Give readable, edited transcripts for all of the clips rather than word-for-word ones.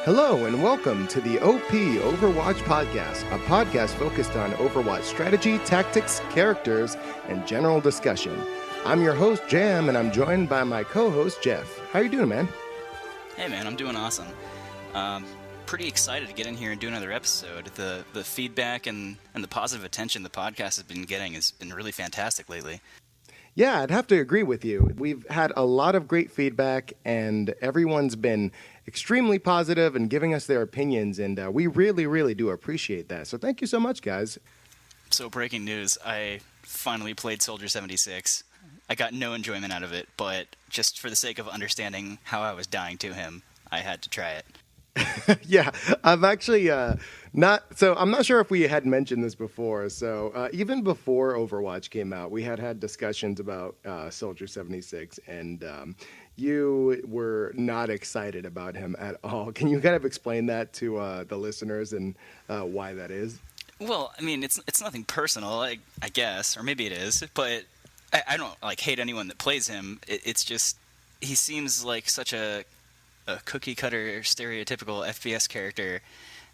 Hello and welcome to the OP Overwatch podcast, a podcast focused on Overwatch strategy, tactics, characters, and general discussion. I'm your host, Jam, and I'm joined by my co-host, Jeff. How you doing, man? Hey, man, I'm doing awesome. Pretty excited to get in here and do another episode. The feedback and the positive attention the podcast has been getting has been really fantastic lately. Yeah, I'd have to agree with you. We've had a lot of great feedback, and everyone's been extremely positive and giving us their opinions, and we really, really do appreciate that. So thank you so much, guys. So, breaking news, I finally played Soldier 76. I got no enjoyment out of it, but just for the sake of understanding how I was dying to him, I had to try it. Yeah, I'm actually I'm not sure if we had mentioned this before. So even before Overwatch came out, we had discussions about Soldier 76, and you were not excited about him at all. Can you kind of explain that to the listeners and why that is? Well, I mean, it's nothing personal, I guess, or maybe it is, but I don't hate anyone that plays him. It's just he seems like such a cookie-cutter, stereotypical FPS character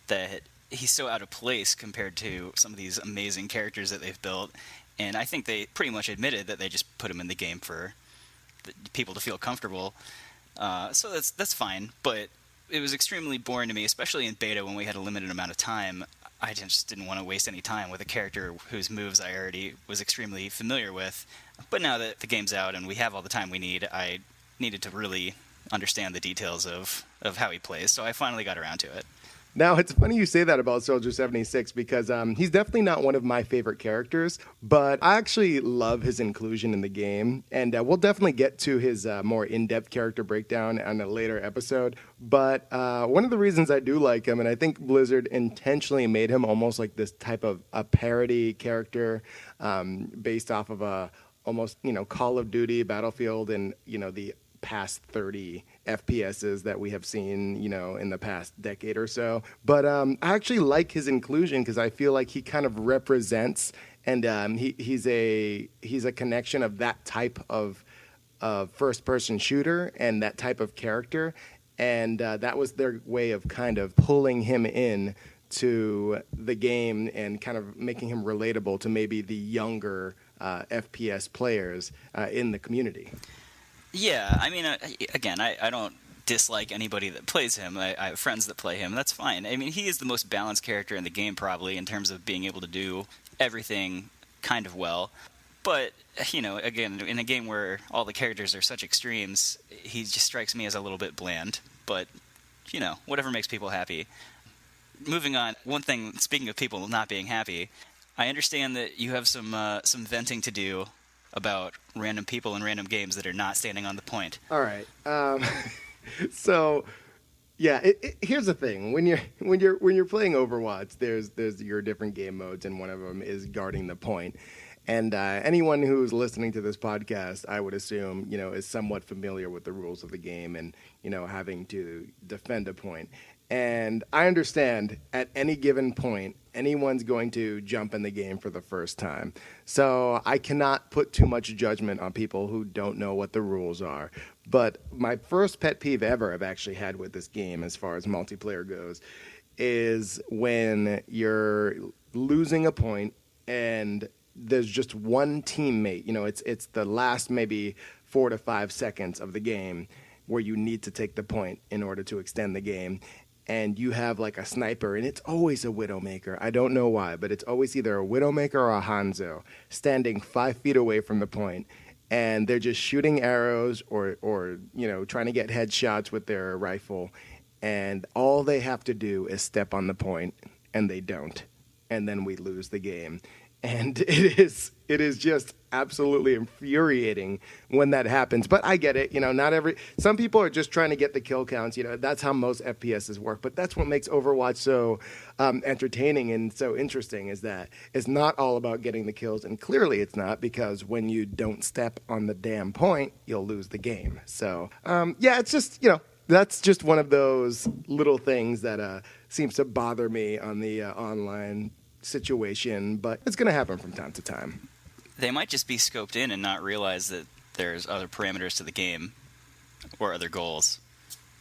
that he's so out of place compared to some of these amazing characters that they've built. And I think they pretty much admitted that they just put him in the game for people to feel comfortable. So that's fine, but it was extremely boring to me, especially in beta when we had a limited amount of time. I just didn't want to waste any time with a character whose moves I already was extremely familiar with. But now that the game's out and we have all the time we need, I needed to really understand the details of how he plays, so I finally got around to it. Now, it's funny you say that about Soldier 76 because he's definitely not one of my favorite characters, but I actually love his inclusion in the game, and we'll definitely get to his more in-depth character breakdown on a later episode. But one of the reasons I do like him, and I think Blizzard intentionally made him almost like this type of a parody character based off of a almost, Call of Duty, Battlefield, and, the past 30 FPSs that we have seen, in the past decade or so. But I actually like his inclusion because I feel like he kind of represents, and he's a connection of that type of first-person shooter and that type of character. And that was their way of kind of pulling him in to the game and kind of making him relatable to maybe the younger FPS players in the community. Yeah, I mean, again, I don't dislike anybody that plays him. I have friends that play him. That's fine. I mean, he is the most balanced character in the game, probably, in terms of being able to do everything kind of well. But, again, in a game where all the characters are such extremes, he just strikes me as a little bit bland. But, whatever makes people happy. Moving on, one thing, speaking of people not being happy, I understand that you have some venting to do about random people and random games that are not standing on the point. All right. So, yeah. Here's the thing: when you're playing Overwatch, there's your different game modes, and one of them is guarding the point. And anyone who's listening to this podcast, I would assume, is somewhat familiar with the rules of the game and having to defend a point. And I understand at any given point, anyone's going to jump in the game for the first time. So I cannot put too much judgment on people who don't know what the rules are. But my first pet peeve ever I've actually had with this game as far as multiplayer goes is when you're losing a point and there's just one teammate. It's the last maybe 4 to 5 seconds of the game where you need to take the point in order to extend the game. And you have like a sniper, and it's always a Widowmaker. I don't know why, but it's always either a Widowmaker or a Hanzo standing 5 feet away from the point, and they're just shooting arrows or trying to get headshots with their rifle, and all they have to do is step on the point, and they don't, and then we lose the game. And it is just absolutely infuriating when that happens. But I get it. Some people are just trying to get the kill counts. That's how most FPSs work. But that's what makes Overwatch so entertaining and so interesting, is that it's not all about getting the kills. And clearly it's not, because when you don't step on the damn point, you'll lose the game. So, it's just, that's just one of those little things that seems to bother me on the online situation, but it's going to happen from time to time. They might just be scoped in and not realize that there's other parameters to the game or other goals.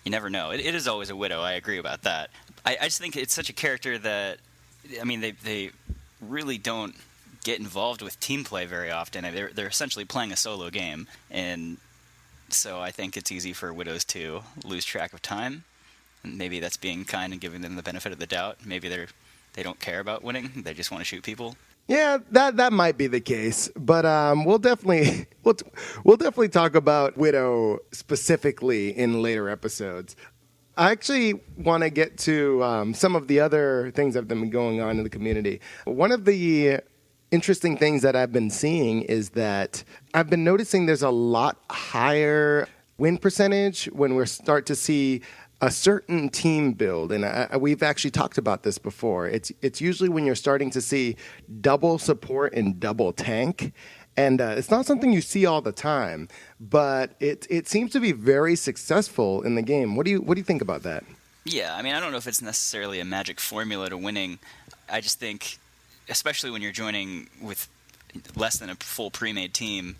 You never know. It is always a Widow. I agree about that. I just think it's such a character that, I mean, they really don't get involved with team play very often. They're essentially playing a solo game, and so I think it's easy for Widows to lose track of time. And maybe that's being kind and giving them the benefit of the doubt. Maybe they don't care about winning. They just want to shoot people. Yeah, that might be the case, but we'll definitely we'll definitely talk about Widow specifically in later episodes. I actually want to get to some of the other things that have been going on in the community. One of the interesting things that I've been seeing is that I've been noticing there's a lot higher win percentage when we start to see a certain team build, and we've actually talked about this before. It's usually when you're starting to see double support and double tank, and it's not something you see all the time, but it seems to be very successful in the game. What do you think about that? Yeah, I mean, I don't know if it's necessarily a magic formula to winning. I just think, especially when you're joining with less than a full pre-made team,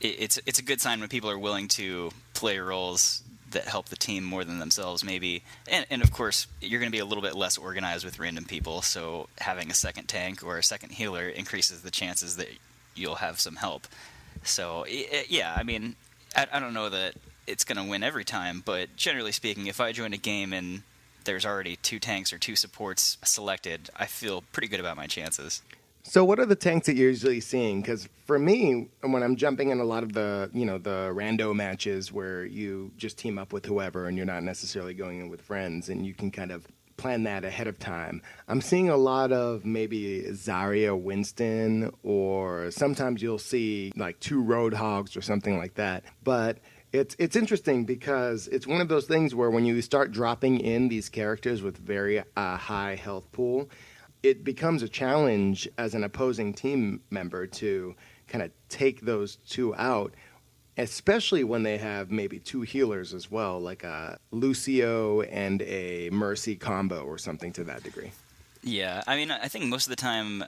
it's a good sign when people are willing to play roles that help the team more than themselves, maybe. And of course, you're going to be a little bit less organized with random people, so having a second tank or a second healer increases the chances that you'll have some help. So, yeah, I mean, I don't know that it's going to win every time, but generally speaking, if I join a game and there's already 2 tanks or 2 supports selected, I feel pretty good about my chances. So what are the tanks that you're usually seeing? Because for me, when I'm jumping in a lot of the rando matches where you just team up with whoever and you're not necessarily going in with friends and you can kind of plan that ahead of time, I'm seeing a lot of maybe Zarya, Winston, or sometimes you'll see like 2 Roadhogs or something like that. But it's interesting because it's one of those things where when you start dropping in these characters with very high health pool, it becomes a challenge as an opposing team member to kind of take those 2 out, especially when they have maybe 2 healers as well, like a Lucio and a Mercy combo or something to that degree. Yeah, I mean, I think most of the time,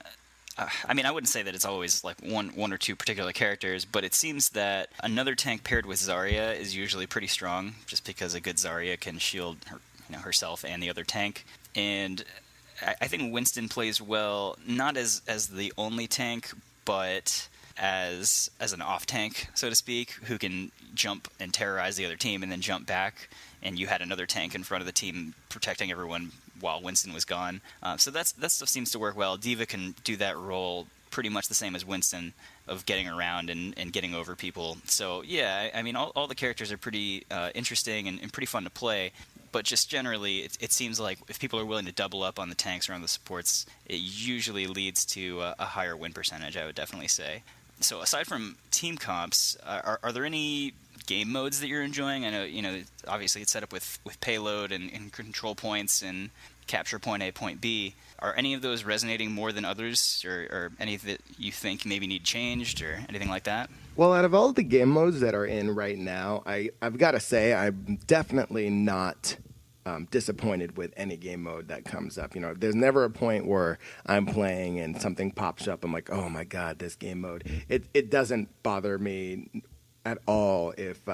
I mean, I wouldn't say that it's always like one or 2 particular characters, but it seems that another tank paired with Zarya is usually pretty strong, just because a good Zarya can shield herself and the other tank. And I think Winston plays well, not as the only tank, but as an off tank, so to speak, who can jump and terrorize the other team and then jump back, and you had another tank in front of the team protecting everyone while Winston was gone. So that stuff seems to work well. D.Va can do that role pretty much the same as Winston, of getting around and getting over people. So yeah, I mean, all the characters are pretty interesting and pretty fun to play. But just generally, it seems like if people are willing to double up on the tanks or on the supports, it usually leads to a higher win percentage, I would definitely say. So aside from team comps, are there any game modes that you're enjoying? I know, obviously it's set up with payload and control points and capture point A, point B. Are any of those resonating more than others, or any that you think maybe need changed or anything like that? Well, out of all the game modes that are in right now, I've got to say I'm definitely not disappointed with any game mode that comes up. There's never a point where I'm playing and something pops up. I'm like, oh my God, this game mode. It doesn't bother me at all if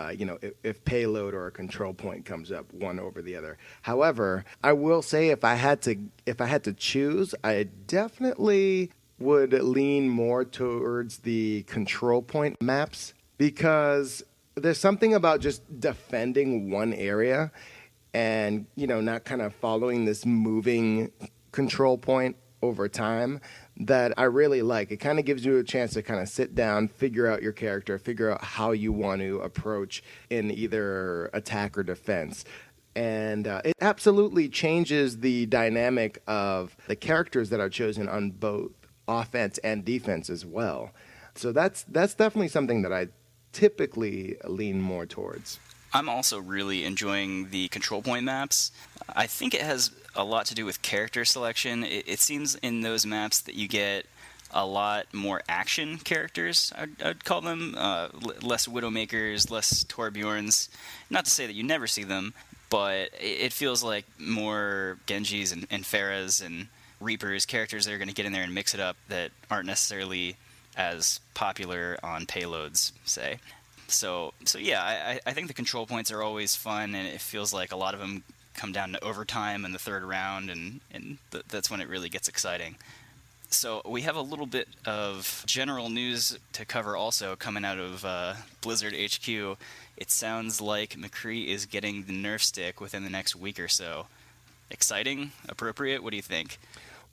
payload or a control point comes up one over the other. However, I will say if I had to choose, I definitely would lean more towards the control point maps, because there's something about just defending one area and not kind of following this moving control point over time that I really like. It kind of gives you a chance to kind of sit down, figure out your character, figure out how you want to approach in either attack or defense. And it absolutely changes the dynamic of the characters that are chosen on both offense and defense as well. So that's definitely something that I typically lean more towards. I'm also really enjoying the control point maps. I think it has a lot to do with character selection. It seems in those maps that you get a lot more action characters, I'd call them. Less Widowmakers, less Torbjorns. Not to say that you never see them, but it feels like more Genjis and Pharahs and Reapers, characters that are going to get in there and mix it up that aren't necessarily as popular on payloads, say. So yeah, I think the control points are always fun, and it feels like a lot of them come down to overtime in the third round, and that's when it really gets exciting. So we have a little bit of general news to cover also coming out of Blizzard HQ. It sounds like McCree is getting the Nerf stick within the next week or so. Exciting? Appropriate? What do you think?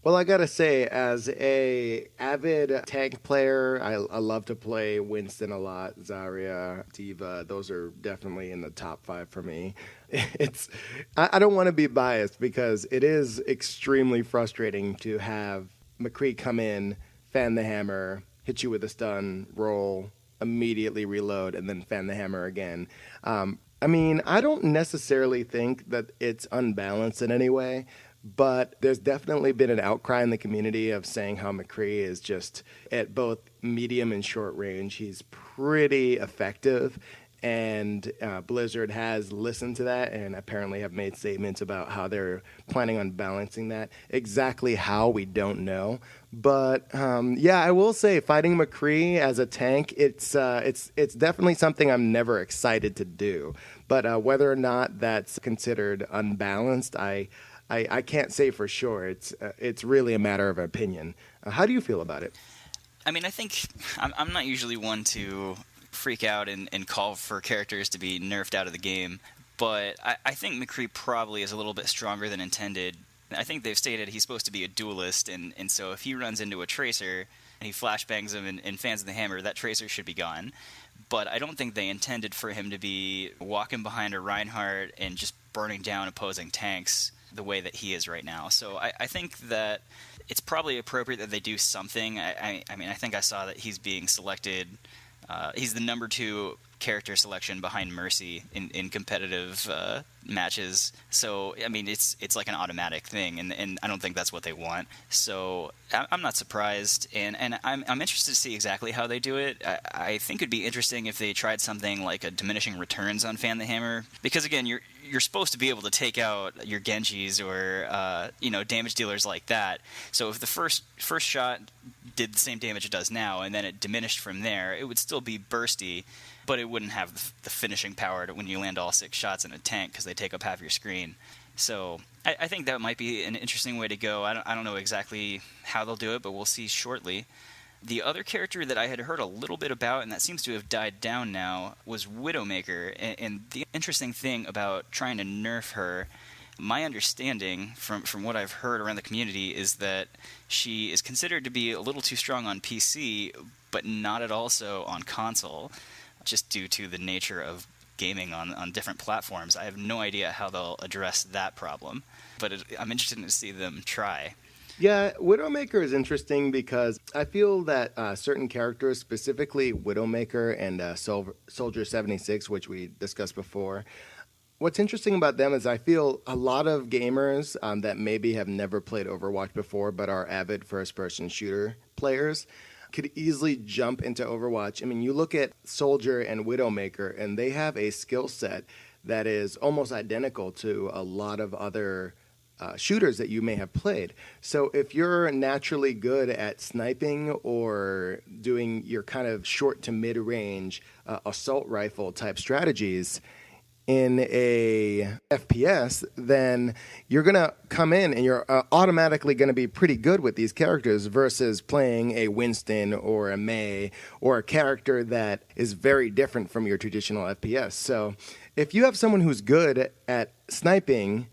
Well, I gotta say, as a avid tank player, I love to play Winston a lot, Zarya, Diva. Those are definitely in the top 5 for me. It's I don't want to be biased because it is extremely frustrating to have McCree come in, fan the hammer, hit you with a stun, roll, immediately reload, and then fan the hammer again. I mean, I don't necessarily think that it's unbalanced in any way, but there's definitely been an outcry in the community of saying how McCree is just at both medium and short range. He's pretty effective, and Blizzard has listened to that and apparently have made statements about how they're planning on balancing that. Exactly how, we don't know. But yeah, I will say fighting McCree as a tank, it's definitely something I'm never excited to do. But whether or not that's considered unbalanced, I can't say for sure. It's really a matter of opinion. How do you feel about it? I mean, I think I'm not usually one to freak out and call for characters to be nerfed out of the game, but I think McCree probably is a little bit stronger than intended. I think they've stated he's supposed to be a duelist, and so if he runs into a tracer and he flashbangs him and fans the hammer, that tracer should be gone. But I don't think they intended for him to be walking behind a Reinhardt and just burning down opposing tanks the way that he is right now. So I think that it's probably appropriate that they do something. I mean, I think I saw that he's being selected. He's the number 2 character selection behind Mercy in competitive matches. So, I mean, it's like an automatic thing, and I don't think that's what they want. So I'm not surprised, and I'm interested to see exactly how they do it. I think it'd be interesting if they tried something like a diminishing returns on Fan the Hammer, because, again, you're supposed to be able to take out your Genjis or damage dealers like that. So if the first shot did the same damage it does now, and then it diminished from there, it would still be bursty, but it wouldn't have the finishing power when you land all 6 shots in a tank because they take up half your screen. So I think that might be an interesting way to go. I don't know exactly how they'll do it, but we'll see shortly. The other character that I had heard a little bit about, and that seems to have died down now, was Widowmaker. And the interesting thing about trying to nerf her, my understanding from what I've heard around the community, is that she is considered to be a little too strong on PC, but not at all so on console, just due to the nature of gaming on different platforms. I have no idea how they'll address that problem, but I'm interested to see them try. Yeah, Widowmaker is interesting because I feel that certain characters, specifically Widowmaker and Soldier 76, which we discussed before, what's interesting about them is I feel a lot of gamers that maybe have never played Overwatch before but are avid first-person shooter players could easily jump into Overwatch. I mean, you look at Soldier and Widowmaker, and they have a skill set that is almost identical to a lot of other shooters that you may have played. So if you're naturally good at sniping or doing your kind of short to mid-range assault rifle type strategies in a FPS, then you're going to come in and you're automatically going to be pretty good with these characters versus playing a Winston or a Mei or a character that is very different from your traditional FPS. So if you have someone who's good at sniping,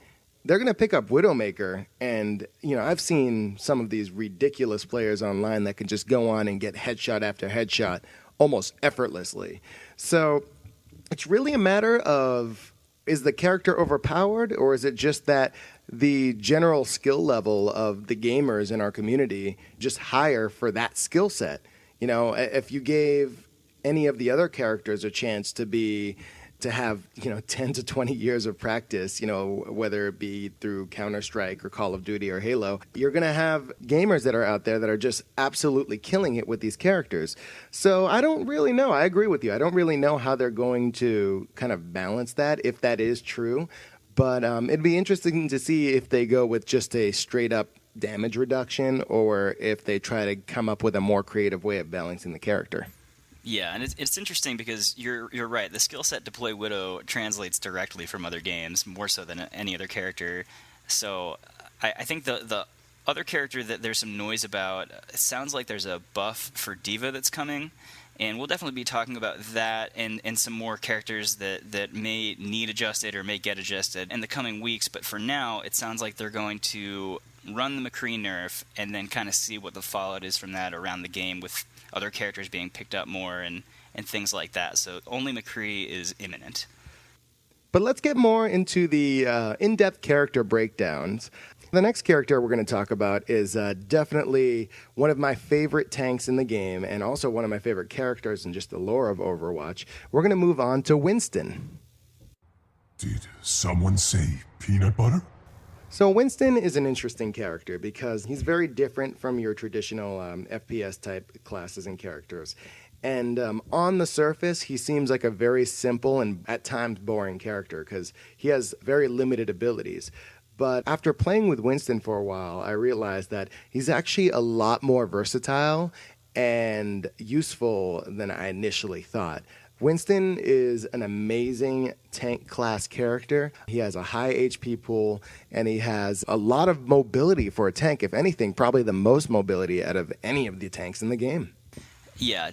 they're going to pick up Widowmaker. And, I've seen some of these ridiculous players online that can just go on and get headshot after headshot almost effortlessly. So it's really a matter of, is the character overpowered, or is it just that the general skill level of the gamers in our community just higher for that skill set? If you gave any of the other characters a chance to have 10 to 20 years of practice, whether it be through Counter-Strike or Call of Duty or Halo, you're going to have gamers that are out there that are just absolutely killing it with these characters. So I don't really know. I agree with you. I don't really know how they're going to kind of balance that, if that is true. But it'd be interesting to see if they go with just a straight-up damage reduction or if they try to come up with a more creative way of balancing the character. Yeah, and it's interesting because you're right. The skill set to play Widow translates directly from other games, more so than any other character. So I think the other character that there's some noise about, it sounds like there's a buff for Diva that's coming, and we'll definitely be talking about that and some more characters that may need adjusted or may get adjusted in the coming weeks. But for now, it sounds like they're going to run the McCree nerf and then kind of see what the fallout is from that around the game with other characters being picked up more and things like that. So only McCree is imminent. But let's get more into the in-depth character breakdowns. The next character we're going to talk about is definitely one of my favorite tanks in the game and also one of my favorite characters in just the lore of Overwatch. We're going to move on to Winston. Did someone say peanut butter? So Winston is an interesting character because he's very different from your traditional FPS type classes and characters. And on the surface, he seems like a very simple and at times boring character because he has very limited abilities. But after playing with Winston for a while, I realized that he's actually a lot more versatile and useful than I initially thought. Winston is an amazing tank class character. He has a high HP pool, and he has a lot of mobility for a tank. If anything, probably the most mobility out of any of the tanks in the game. Yeah,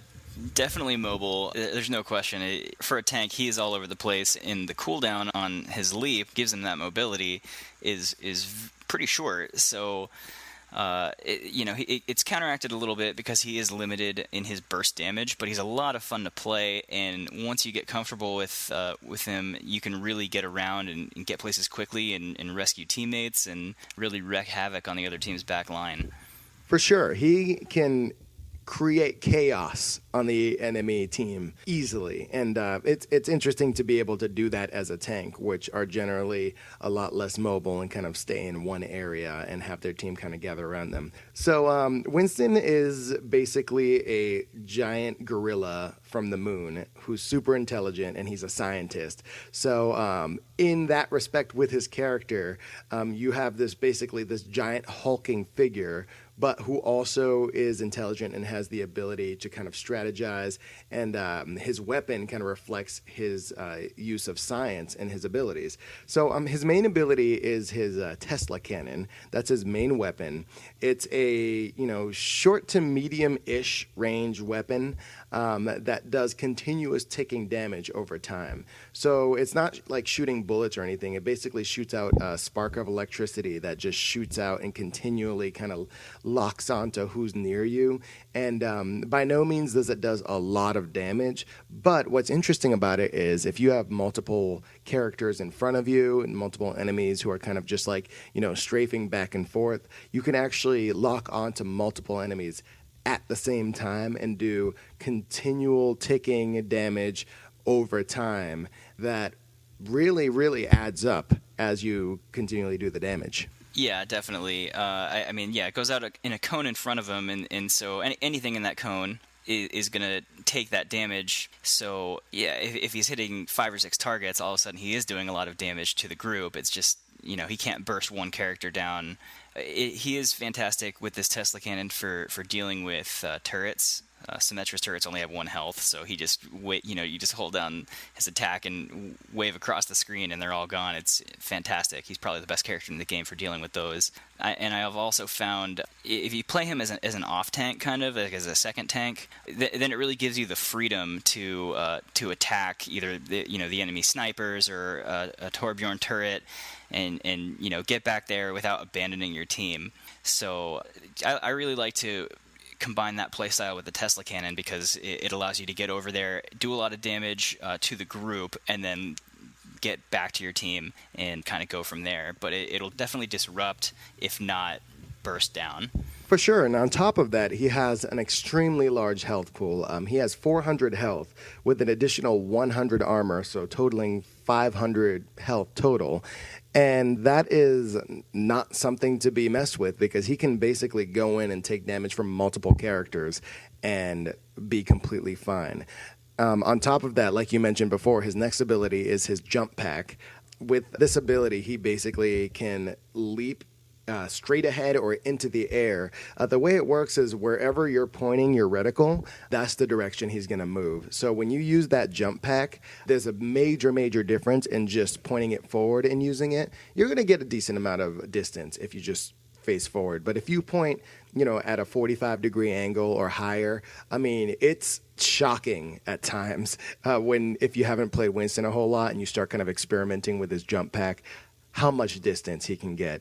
definitely mobile. There's no question. For a tank, he is all over the place, and the cooldown on his leap gives him that mobility is pretty short. So it's counteracted a little bit because he is limited in his burst damage, but he's a lot of fun to play. And once you get comfortable with him, you can really get around and get places quickly and rescue teammates and really wreak havoc on the other team's back line. For sure, he can create chaos on the enemy team easily, and it's interesting to be able to do that as a tank, which are generally a lot less mobile and kind of stay in one area and have their team kind of gather around them. So Winston is basically a giant gorilla from the moon who's super intelligent, and he's a scientist. So in that respect with his character, you have this giant hulking figure, but who also is intelligent and has the ability to kind of strategize, and his weapon kind of reflects his use of science and his abilities. So his main ability is his Tesla cannon. That's his main weapon. It's a short to medium-ish range weapon that does continuous ticking damage over time. So it's not like shooting bullets or anything. It basically shoots out a spark of electricity that just shoots out and continually kind of locks onto who's near you. And by no means does it does a lot of damage. But what's interesting about it is if you have multiple characters in front of you and multiple enemies who are kind of just like, strafing back and forth, you can actually lock onto multiple enemies at the same time and do continual ticking damage over time that really, really adds up as you continually do the damage. Yeah, definitely. It goes out in a cone in front of him, and so anything in that cone is going to take that damage. So, yeah, if he's hitting 5 or 6 targets, all of a sudden he is doing a lot of damage to the group. It's just, he can't burst one character down. He is fantastic with this Tesla cannon for dealing with turrets. Symmetra's turrets only have 1 health, so he just you just hold down his attack and wave across the screen, and they're all gone. It's fantastic. He's probably the best character in the game for dealing with those. I have also found if you play him as an off tank, kind of like as a second tank, then it really gives you the freedom to attack either the enemy snipers or a Torbjorn turret, and get back there without abandoning your team. So I really like to combine that playstyle with the Tesla cannon because it allows you to get over there, do a lot of damage to the group, and then get back to your team and kind of go from there. But it'll definitely disrupt, if not burst down. For sure, and on top of that, he has an extremely large health pool. He has 400 health with an additional 100 armor, so totaling 500 health total. And that is not something to be messed with because he can basically go in and take damage from multiple characters and be completely fine. On top of that, like you mentioned before, his next ability is his jump pack. With this ability, he basically can leap straight ahead or into the air. The way it works is wherever you're pointing your reticle, that's the direction he's going to move. So when you use that jump pack, there's a major difference in just pointing it forward and using it. You're going to get a decent amount of distance if you just face forward. But if you point, at a 45-degree angle or higher, I mean, it's shocking at times if you haven't played Winston a whole lot and you start kind of experimenting with his jump pack, how much distance he can get,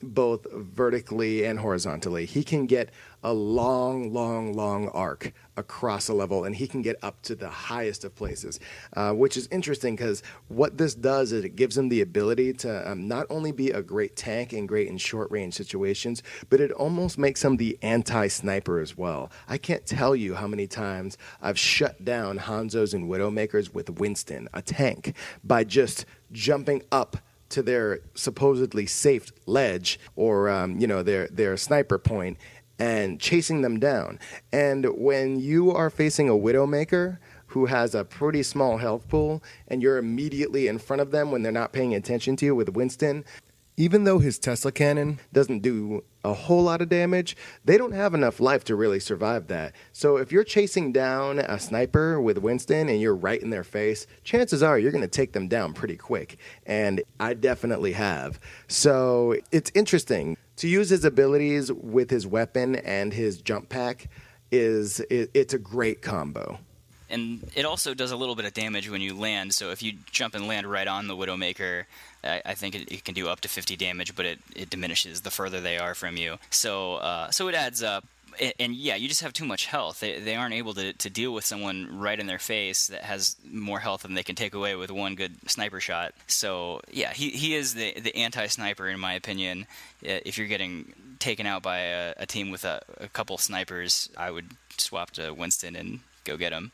both vertically and horizontally. He can get a long arc across a level, and he can get up to the highest of places, which is interesting because what this does is it gives him the ability to not only be a great tank and great in short-range situations, but it almost makes him the anti-sniper as well. I can't tell you how many times I've shut down Hanzos and Widowmakers with Winston, a tank, by just jumping up to their supposedly safe ledge or their sniper point and chasing them down. And when you are facing a Widowmaker who has a pretty small health pool and you're immediately in front of them when they're not paying attention to you with Winston, even though his Tesla cannon doesn't do a whole lot of damage, they don't have enough life to really survive that. So if you're chasing down a sniper with Winston and you're right in their face, chances are you're going to take them down pretty quick. And I definitely have. So it's interesting. To use his abilities with his weapon and his jump pack it's a great combo. And it also does a little bit of damage when you land. So if you jump and land right on the Widowmaker, I think it can do up to 50 damage, but it diminishes the further they are from you. So it adds up. And yeah, you just have too much health. They aren't able to deal with someone right in their face that has more health than they can take away with one good sniper shot. So yeah, he is the anti-sniper in my opinion. If you're getting taken out by a team with a couple snipers, I would swap to Winston and go get him.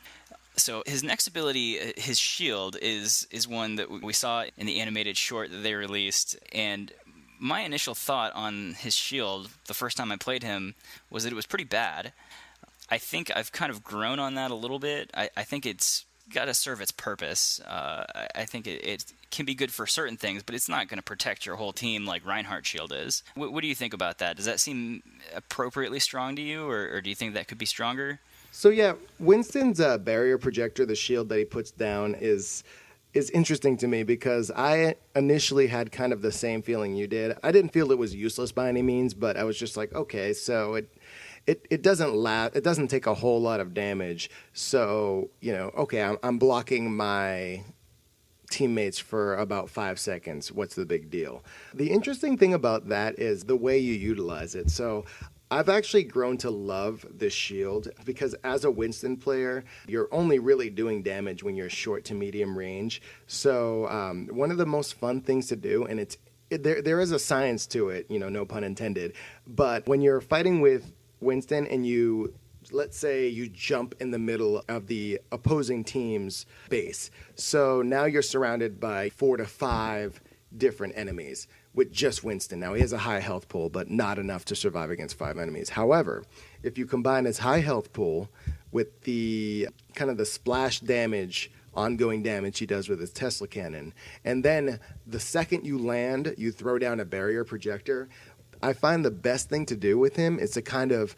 So his next ability, his shield, is one that we saw in the animated short that they released. And my initial thought on his shield the first time I played him was that it was pretty bad. I think I've kind of grown on that a little bit. I think it's got to serve its purpose. I think it can be good for certain things, but it's not going to protect your whole team like Reinhardt's shield is. What do you think about that? Does that seem appropriately strong to you, or do you think that could be stronger? So yeah, Winston's barrier projector, the shield that he puts down, is interesting to me because I initially had kind of the same feeling you did. I didn't feel it was useless by any means, but I was just like, okay, so it doesn't take a whole lot of damage. So, okay, I'm blocking my teammates for about 5 seconds. What's the big deal? The interesting thing about that is the way you utilize it. So I've actually grown to love this shield because as a Winston player, you're only really doing damage when you're short to medium range. So one of the most fun things to do, and there is a science to it, no pun intended, but when you're fighting with Winston and let's say you jump in the middle of the opposing team's base. So now you're surrounded by 4 to 5 different enemies with just Winston. Now, he has a high health pool, but not enough to survive against 5 enemies. However, if you combine his high health pool with the kind of the splash damage, ongoing damage he does with his Tesla cannon, and then the second you land, you throw down a barrier projector, I find the best thing to do with him is to kind of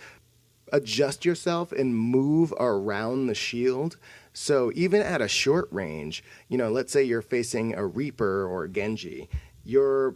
adjust yourself and move around the shield. So even at a short range, let's say you're facing a Reaper or a Genji, you're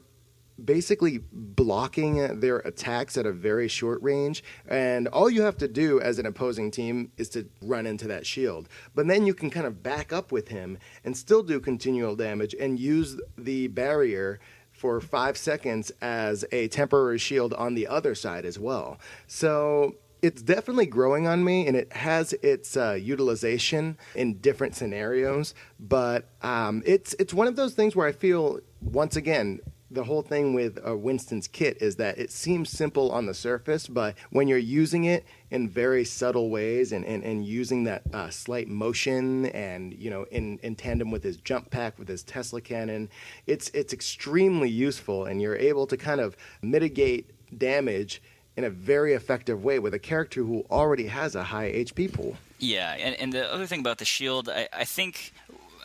basically blocking their attacks at a very short range, and all you have to do as an opposing team is to run into that shield. But then you can kind of back up with him and still do continual damage and use the barrier for 5 seconds as a temporary shield on the other side as well. So it's definitely growing on me, and it has its utilization in different scenarios. But it's one of those things where I feel, once again, the whole thing with Winston's kit is that it seems simple on the surface, but when you're using it in very subtle ways and using that slight motion and, in tandem with his jump pack, with his Tesla cannon, it's extremely useful, and you're able to kind of mitigate damage in a very effective way with a character who already has a high HP pool. Yeah, and the other thing about the shield, I think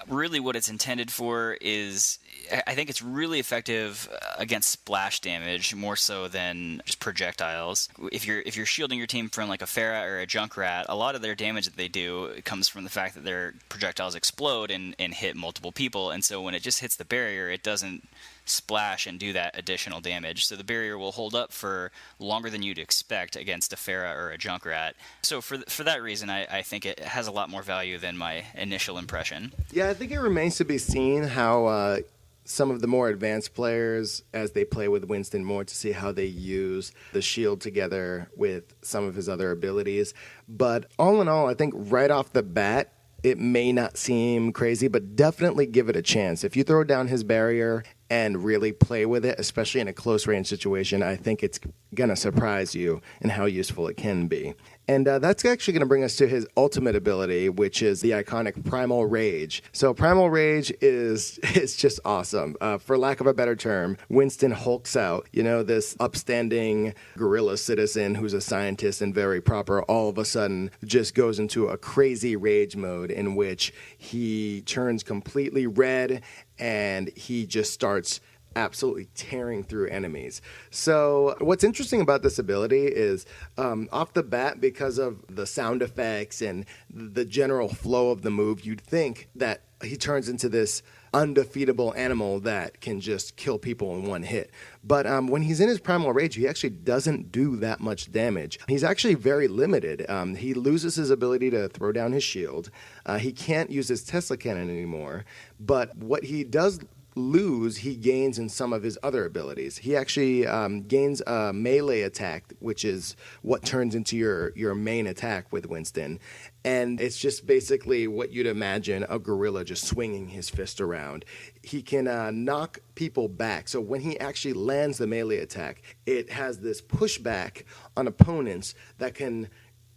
really what it's intended for is I think it's really effective against splash damage more so than just projectiles. If you're shielding your team from like a Pharah or a Junkrat, a lot of their damage that they do comes from the fact that their projectiles explode and hit multiple people, and so when it just hits the barrier, it doesn't splash and do that additional damage. So the barrier will hold up for longer than you'd expect against a Pharah or a Junkrat. So for that reason, I think it has a lot more value than my initial impression. Yeah, I think it remains to be seen how some of the more advanced players, as they play with Winston more, to see how they use the shield together with some of his other abilities. But all in all, I think right off the bat, it may not seem crazy, but definitely give it a chance. If you throw down his barrier and really play with it, especially in a close range situation, I think it's going to surprise you in how useful it can be. And that's actually going to bring us to his ultimate ability, which is the iconic Primal Rage. So Primal Rage is just awesome. For lack of a better term, Winston hulks out, this upstanding guerrilla citizen who's a scientist and very proper, all of a sudden just goes into a crazy rage mode in which he turns completely red and he just starts absolutely tearing through enemies. So what's interesting about this ability is off the bat, because of the sound effects and the general flow of the move, you'd think that he turns into this undefeatable animal that can just kill people in one hit. But when he's in his Primal Rage, he actually doesn't do that much damage. He's actually very limited. He loses his ability to throw down his shield. He can't use his Tesla cannon anymore. But what he does lose, he gains in some of his other abilities. He actually gains a melee attack, which is what turns into your main attack with Winston. And it's just basically what you'd imagine a gorilla just swinging his fist around. He can knock people back. So when he actually lands the melee attack, it has this pushback on opponents that can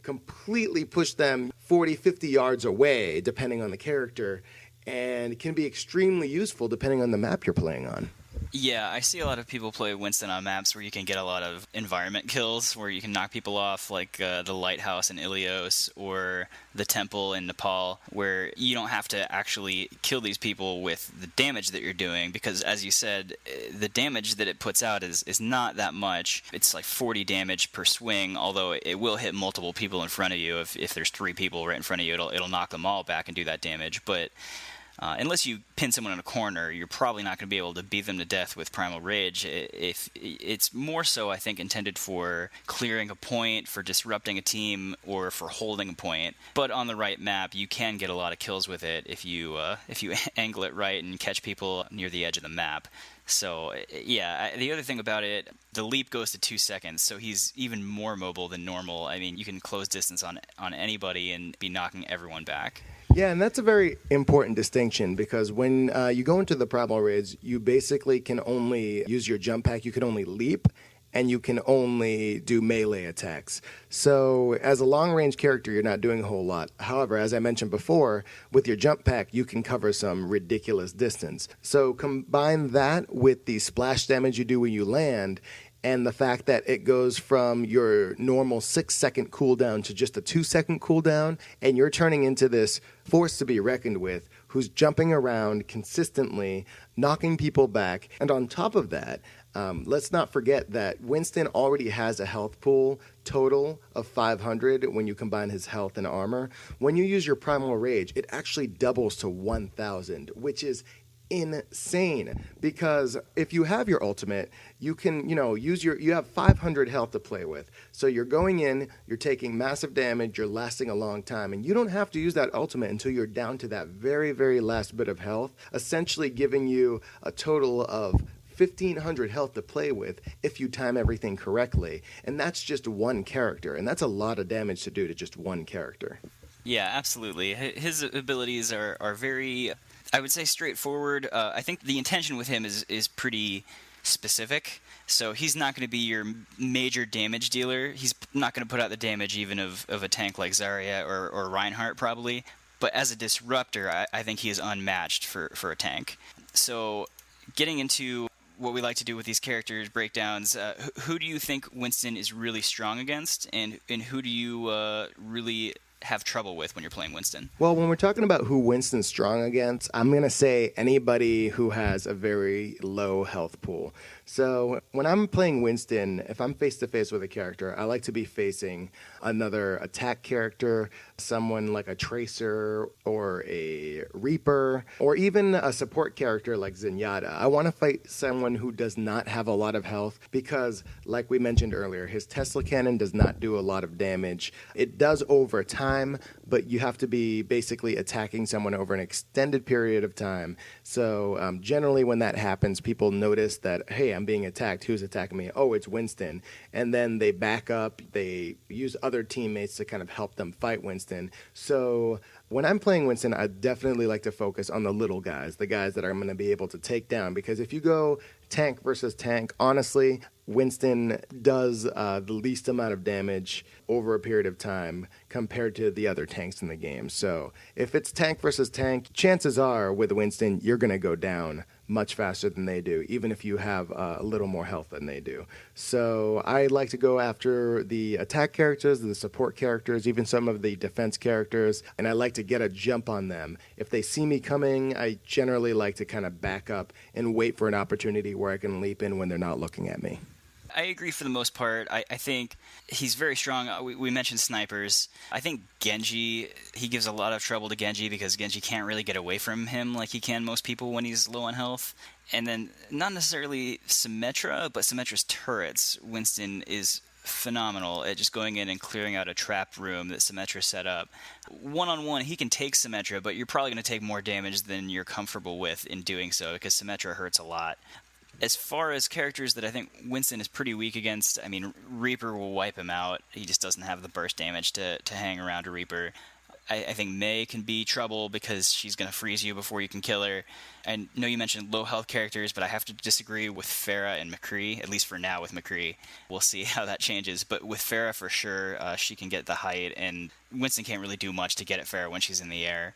completely push them 40, 50 yards away, depending on the character. And it can be extremely useful depending on the map you're playing on. Yeah, I see a lot of people play Winston on maps where you can get a lot of environment kills, where you can knock people off, like the lighthouse in Ilios or the temple in Nepal, where you don't have to actually kill these people with the damage that you're doing, because as you said, the damage that it puts out is not that much. It's like 40 damage per swing, although it will hit multiple people in front of you. If there's 3 people right in front of you, it'll knock them all back and do that damage. But unless you pin someone in a corner, you're probably not going to be able to beat them to death with Primal Rage. If it's more so, I think, intended for clearing a point, for disrupting a team, or for holding a point. But on the right map, you can get a lot of kills with it if you angle it right and catch people near the edge of the map. So, yeah, the other thing about it, the leap goes to 2 seconds, so he's even more mobile than normal. I mean, you can close distance on anybody and be knocking everyone back. Yeah, and that's a very important distinction, because when you go into the Primal Rage, you basically can only use your jump pack, you can only leap, and you can only do melee attacks. So as a long-range character, you're not doing a whole lot. However, as I mentioned before, with your jump pack, you can cover some ridiculous distance. So combine that with the splash damage you do when you land, and the fact that it goes from your normal 6-second cooldown to just a 2-second cooldown, and you're turning into this force to be reckoned with, who's jumping around consistently, knocking people back. And on top of that, let's not forget that Winston already has a health pool total of 500 when you combine his health and armor. When you use your Primal Rage, it actually doubles to 1,000, which is insane, because if you have your ultimate, you can you have 500 health to play with. So you're going in, you're taking massive damage, you're lasting a long time, and you don't have to use that ultimate until you're down to that very, very last bit of health, essentially giving you a total of 1,500 health to play with if you time everything correctly. And that's just one character, and that's a lot of damage to do to just one character. Yeah, absolutely. His abilities are very, I would say, straightforward. I think the intention with him is pretty specific. So he's not going to be your major damage dealer. He's not going to put out the damage even of a tank like Zarya or Reinhardt, probably. But as a disruptor, I think he is unmatched for a tank. So getting into what we like to do with these characters breakdowns, who do you think Winston is really strong against, and who do you really have trouble with when you're playing Winston? Well, when we're talking about who Winston's strong against, I'm going to say anybody who has a very low health pool. So when I'm playing Winston, if I'm face-to-face with a character, I like to be facing another attack character, someone like a Tracer or a Reaper, or even a support character like Zenyatta. I want to fight someone who does not have a lot of health because, like we mentioned earlier, his Tesla cannon does not do a lot of damage. It does over time, but you have to be basically attacking someone over an extended period of time. So generally when that happens, people notice that, hey, I'm being attacked. Who's attacking me? Oh, it's Winston. And then they back up. They use other teammates to kind of help them fight Winston. So when I'm playing Winston, I definitely like to focus on the little guys, the guys that I'm going to be able to take down. Because if you go tank versus tank, honestly, Winston does the least amount of damage over a period of time compared to the other tanks in the game. So if it's tank versus tank, chances are with Winston, you're going to go down much faster than they do, even if you have a little more health than they do. So I like to go after the attack characters, the support characters, even some of the defense characters, and I like to get a jump on them. If they see me coming, I generally like to kind of back up and wait for an opportunity where I can leap in when they're not looking at me. I agree for the most part. I think he's very strong. We mentioned snipers. I think Genji, he gives a lot of trouble to Genji because Genji can't really get away from him like he can most people when he's low on health. And then not necessarily Symmetra, but Symmetra's turrets. Winston is phenomenal at just going in and clearing out a trap room that Symmetra set up. One-on-one, he can take Symmetra, but you're probably going to take more damage than you're comfortable with in doing so because Symmetra hurts a lot. As far as characters that I think Winston is pretty weak against, I mean, Reaper will wipe him out. He just doesn't have the burst damage to hang around a Reaper. I think Mei can be trouble because she's going to freeze you before you can kill her. I know you mentioned low health characters, but I have to disagree with Pharah and McCree, at least for now with McCree. We'll see how that changes. But with Pharah, for sure, she can get the height, and Winston can't really do much to get at Pharah when she's in the air.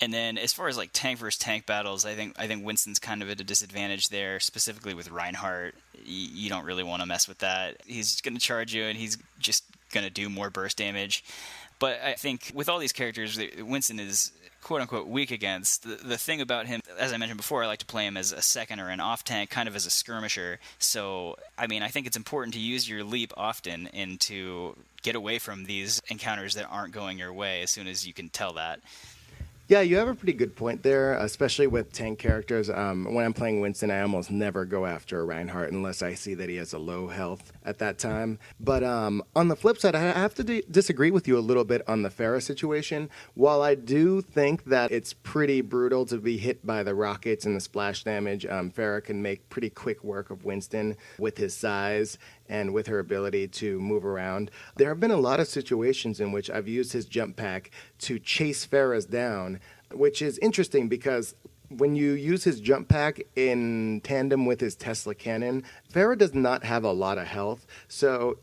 And then as far as like tank versus tank battles, I think Winston's kind of at a disadvantage there, specifically with Reinhardt. You don't really want to mess with that. He's going to charge you, and he's just going to do more burst damage. But I think with all these characters, Winston is quote-unquote weak against. The thing about him, as I mentioned before, I like to play him as a second or an off-tank, kind of as a skirmisher. So, I mean, I think it's important to use your leap often and to get away from these encounters that aren't going your way as soon as you can tell that. Yeah, you have a pretty good point there, especially with tank characters. When I'm playing Winston, I almost never go after Reinhardt unless I see that he has a low health at that time. But on the flip side, I have to disagree with you a little bit on the Pharah situation. While I do think that it's pretty brutal to be hit by the rockets and the splash damage, Pharah can make pretty quick work of Winston with his size and with her ability to move around. There have been a lot of situations in which I've used his jump pack to chase Pharah's down, which is interesting because when you use his jump pack in tandem with his Tesla cannon, Pharah does not have a lot of health. So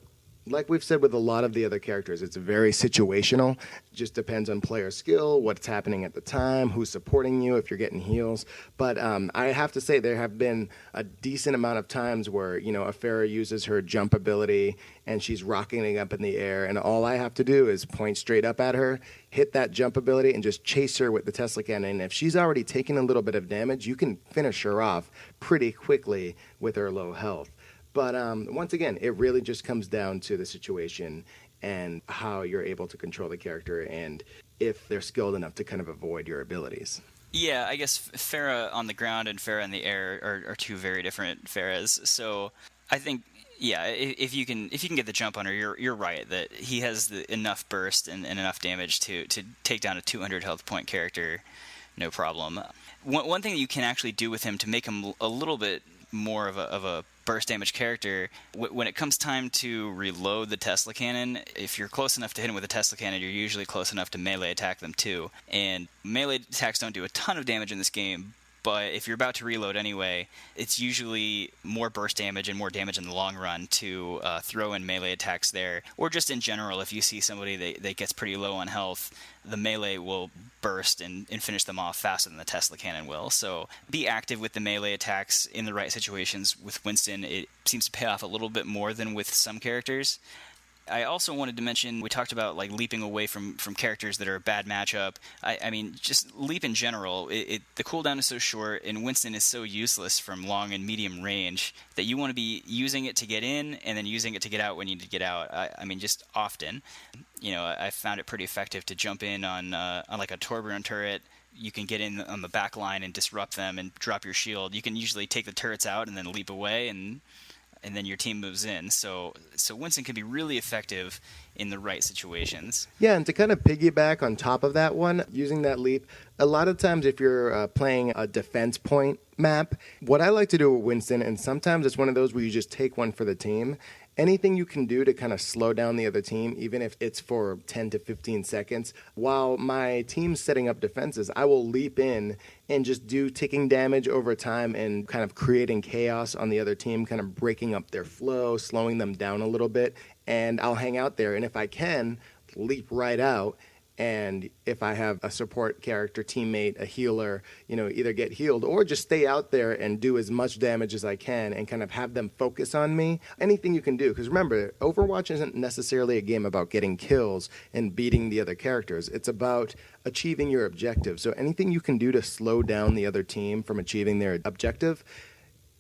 like we've said with a lot of the other characters, it's very situational. It just depends on player skill, what's happening at the time, who's supporting you, if you're getting heals. But I have to say there have been a decent amount of times where, you know, a Pharah uses her jump ability and she's rocketing up in the air, and all I have to do is point straight up at her, hit that jump ability, and just chase her with the Tesla cannon. And if she's already taken a little bit of damage, you can finish her off pretty quickly with her low health. But once again, it really just comes down to the situation and how you're able to control the character and if they're skilled enough to kind of avoid your abilities. Yeah, I guess Pharah on the ground and Pharah in the air are two very different Pharahs. So I think, yeah, if you can get the jump on her, you're right that he has enough burst and enough damage to take down a 200 health point character, no problem. One thing that you can actually do with him to make him a little bit more of a burst damage character, when it comes time to reload the Tesla cannon, if you're close enough to hit him with a Tesla cannon, you're usually close enough to melee attack them too. And melee attacks don't do a ton of damage in this game, but if you're about to reload anyway, it's usually more burst damage and more damage in the long run to throw in melee attacks there. Or just in general, if you see somebody that gets pretty low on health, the melee will burst and finish them off faster than the Tesla cannon will. So be active with the melee attacks in the right situations. With Winston, it seems to pay off a little bit more than with some characters. I also wanted to mention, we talked about like leaping away from characters that are a bad matchup. I mean, just leap in general. The cooldown is so short, and Winston is so useless from long and medium range that you want to be using it to get in and then using it to get out when you need to get out. I mean, just often. You know, I found it pretty effective to jump in on like a Torbjorn turret. You can get in on the back line and disrupt them and drop your shield. You can usually take the turrets out and then leap away, and then your team moves in. So Winston can be really effective in the right situations. Yeah, and to kind of piggyback on top of that one, using that leap, a lot of times if you're playing a defense point map, what I like to do with Winston, and sometimes it's one of those where you just take one for the team, anything you can do to kind of slow down the other team, even if it's for 10 to 15 seconds, while my team's setting up defenses, I will leap in and just do ticking damage over time and kind of creating chaos on the other team, kind of breaking up their flow, slowing them down a little bit, and I'll hang out there. And if I can, leap right out. And if I have a support character, teammate, a healer, you know, either get healed or just stay out there and do as much damage as I can and kind of have them focus on me. Anything you can do. Because remember, Overwatch isn't necessarily a game about getting kills and beating the other characters. It's about achieving your objective. So anything you can do to slow down the other team from achieving their objective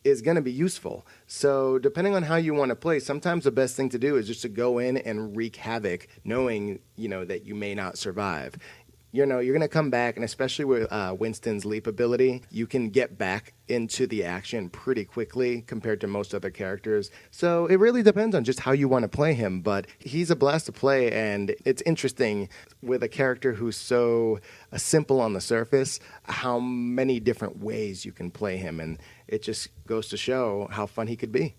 is going to be useful. So depending on how you want to play, sometimes the best thing to do is just to go in and wreak havoc, knowing, you know, that you may not survive. You know, you're going to come back, and especially with Winston's leap ability, you can get back into the action pretty quickly compared to most other characters. So it really depends on just how you want to play him, but he's a blast to play, and it's interesting with a character who's so simple on the surface, how many different ways you can play him, and it just goes to show how fun he could be.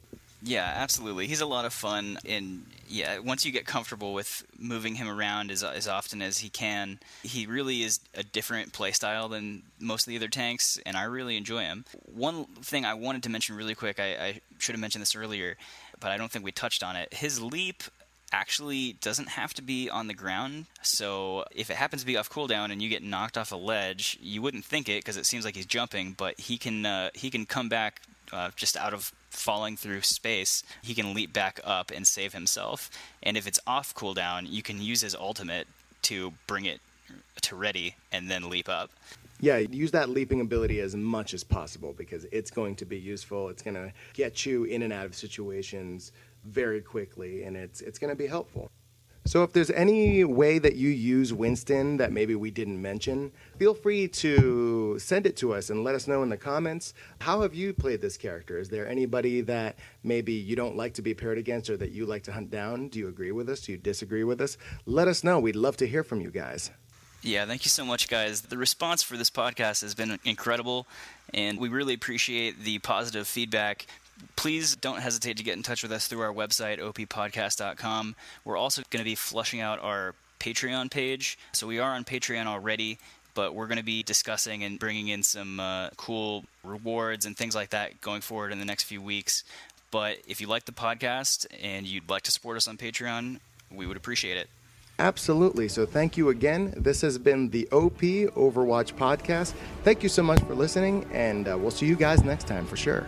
Yeah, absolutely. He's a lot of fun, and yeah, once you get comfortable with moving him around as often as he can, he really is a different playstyle than most of the other tanks, and I really enjoy him. One thing I wanted to mention really quick, I should have mentioned this earlier, but I don't think we touched on it. His leap actually doesn't have to be on the ground, so if it happens to be off cooldown and you get knocked off a ledge, you wouldn't think it because it seems like he's jumping, but he can come back just out of falling through space. He can leap back up and save himself, and if it's off cooldown, you can use his ultimate to bring it to ready and then leap up. Yeah, use that leaping ability as much as possible because it's going to be useful. It's going to get you in and out of situations very quickly, and it's going to be helpful. So if there's any way that you use Winston that maybe we didn't mention, feel free to send it to us and let us know in the comments. How have you played this character? Is there anybody that maybe you don't like to be paired against or that you like to hunt down? Do you agree with us? Do you disagree with us? Let us know. We'd love to hear from you guys. Yeah, thank you so much, guys. The response for this podcast has been incredible, and we really appreciate the positive feedback. Please don't hesitate to get in touch with us through our website, oppodcast.com. We're also going to be flushing out our Patreon page. So we are on Patreon already, but we're going to be discussing and bringing in some cool rewards and things like that going forward in the next few weeks. But if you like the podcast and you'd like to support us on Patreon, we would appreciate it. Absolutely. So thank you again. This has been the OP Overwatch podcast. Thank you so much for listening, and we'll see you guys next time for sure.